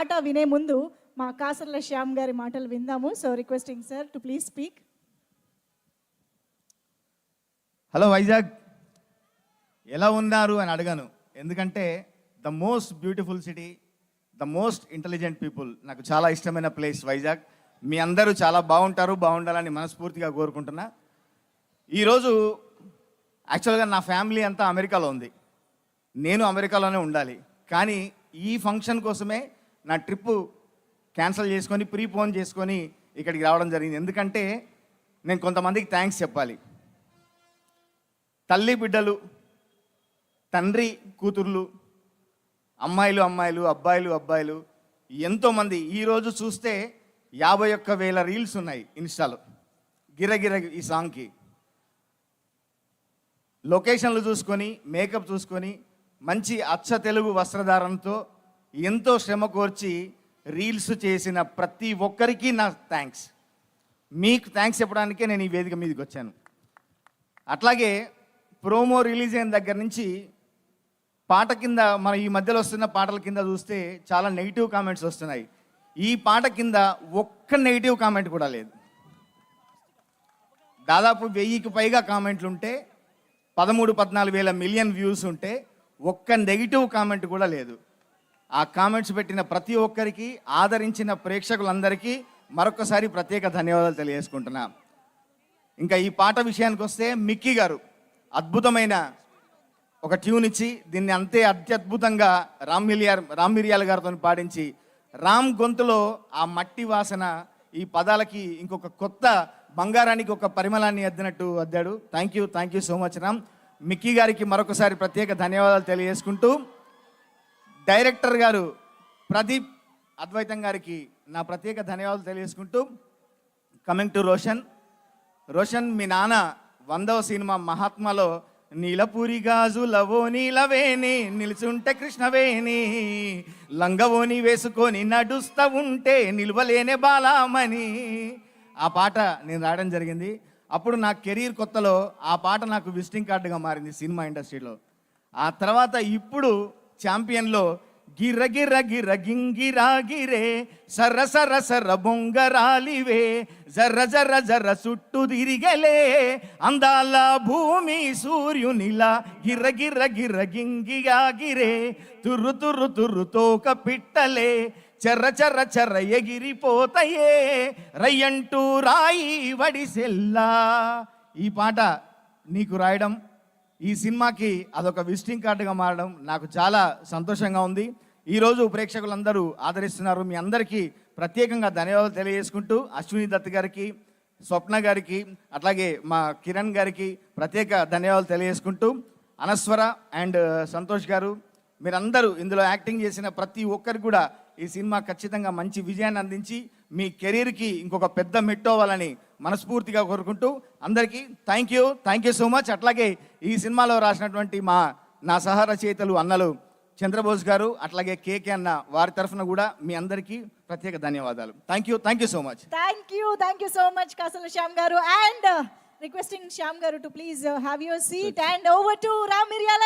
పాట వినే ముందు మా కాసర్ల శ్యామ్ గారి మాటలు విందాము. So requesting sir to please speak. Hello Vizag, ఎలా ఉన్నారు అని అడగాను. ఎందుకంటే the most beautiful city, the most intelligent people, నాకు చాలా ఇష్టమైన ప్లేస్ వైజాగ్. మీ అందరూ చాలా బాగుండాలని మనస్ఫూర్తిగా కోరుకుంటున్నా. ఈరోజు యాక్చువల్గా నా ఫ్యామిలీ అంతా అమెరికాలో ఉంది, నేను అమెరికాలోనే ఉండాలి. కానీ ఈ ఫంక్షన్ కోసమే నా ట్రిప్పు క్యాన్సిల్ చేసుకొని ప్రీపోన్ చేసుకొని ఇక్కడికి రావడం జరిగింది. ఎందుకంటే నేను కొంతమందికి థ్యాంక్స్ చెప్పాలి. తల్లి బిడ్డలు, తండ్రి కూతుర్లు, అమ్మాయిలు అబ్బాయిలు ఎంతోమంది ఈరోజు చూస్తే 51,000 రీల్స్ ఉన్నాయి ఇన్స్టాలో. గిరగిర ఈ సాంగ్కి లొకేషన్లు చూసుకొని, మేకప్ చూసుకొని, మంచి అచ్చ తెలుగు వస్త్రధారణతో ఎంతో శ్రమ కోర్చి రీల్స్ చేసిన ప్రతి ఒక్కరికి నా థ్యాంక్స్. మీకు థ్యాంక్స్ చెప్పడానికే నేను ఈ వేదిక మీదకి వచ్చాను. అట్లాగే ప్రోమో రిలీజ్ అయిన దగ్గర నుంచి పాట కింద, మన ఈ మధ్యలో వస్తున్న పాటల కింద చూస్తే చాలా నెగిటివ్ కామెంట్స్ వస్తున్నాయి. ఈ పాట కింద ఒక్క నెగిటివ్ కామెంట్ కూడా లేదు. దాదాపు 1000కి పైగా కామెంట్లు ఉంటే 13-14 వేల మిలియన్ వ్యూస్ ఉంటే ఒక్క నెగిటివ్ కామెంట్ కూడా లేదు. ఆ కామెంట్స్ పెట్టిన ప్రతి ఒక్కరికి, ఆదరించిన ప్రేక్షకులందరికీ మరొకసారి ప్రత్యేక ధన్యవాదాలు తెలియజేసుకుంటున్నా. ఇంకా ఈ పాట విషయానికి వస్తే మిక్కీ గారు అద్భుతమైన ఒక ట్యూన్ ఇచ్చి దీన్ని అంతే అత్యద్భుతంగా రామ్ మిరియాల గారితో పాడించి, రామ్ గొంతులో ఆ మట్టి వాసన ఈ పదాలకి ఇంకొక కొత్త బంగారానికి ఒక పరిమళాన్ని అద్దినట్టు అద్దాడు. Thank you so much Ram. Mickey గారికి మరొకసారి ప్రత్యేక ధన్యవాదాలు తెలియజేసుకుంటూ, డైరెక్టర్ గారు ప్రదీప్ అద్వైతం గారికి నా ప్రత్యేక ధన్యవాదాలు తెలియజేసుకుంటూ, కమింగ్ టు రోషన్, మీ నాన్న 100వ సినిమా మహాత్మాలో నీలపూరి గాజులవో నీలవేణి నిలుచుంటే కృష్ణవేణి లంగవోని వేసుకొని నడుస్తూ ఉంటే నిలువలేనే బాలామణి, ఆ పాట నేను రాయడం జరిగింది. అప్పుడు నా కెరీర్ కొత్తలో ఆ పాట నాకు విజిటింగ్ కార్డుగా మారింది సినిమా ఇండస్ట్రీలో. ఆ తర్వాత ఇప్పుడు ఛాంపియన్లో గిర్ర గిర్ర గిర్ర గింగిరా గిరే సర్ర సర్ర సర్ర బొంగరాలివే జర్ర జర్ర జర్ర చుట్టూ తిరిగలే అందాల భూమి సూర్యునిలా గిర్ర గిర్ర గిర్ర గింగిగా గిరే తుర్రు తుర్రు తుర్రు తోక పిట్టలే చెర్ర చెర్ర చెర్ర ఎగిరిపోతాయే రయ్యంటూ రాయి వడిసెల్లా. ఈ పాట నీకు రాయడం, ఈ సినిమాకి అదొక విజిటింగ్ కార్డుగా మారడం నాకు చాలా సంతోషంగా ఉంది. ఈరోజు ప్రేక్షకులందరూ ఆదరిస్తున్నారు. మీ అందరికీ ప్రత్యేకంగా ధన్యవాదాలు తెలియజేసుకుంటూ, అశ్విని దత్ గారికి, స్వప్న గారికి, అట్లాగే మా కిరణ్ గారికి ప్రత్యేక ధన్యవాదాలు తెలియజేసుకుంటూ, అనస్వర అండ్ సంతోష్ గారు, మీరందరూ ఇందులో యాక్టింగ్ చేసిన ప్రతి ఒక్కరికి కూడా ఈ సినిమా ఖచ్చితంగా మంచి విజయాన్ని అందించి మీ కెరీర్కి ఇంకొక పెద్ద మెట్టోవాలని మనస్ఫూర్తిగా కోరుకుంటూ, అందరికీ థ్యాంక్ యూ సో మచ్. అట్లాగే ఈ సినిమాలో రాసినటువంటి నా సహ రచయితలు అన్నలు చంద్రబోస్ గారు, అట్లాగే కేకే అన్న, వారి తరఫున కూడా మీ అందరికీ ప్రత్యేక ధన్యవాదాలు. Thank you so much. Thank you so much Kasarla Shyam గారు. అండ్ రిక్వెస్టింగ్ శ్యామ్ గారు to please have your seat and over to Ram మిరియాల.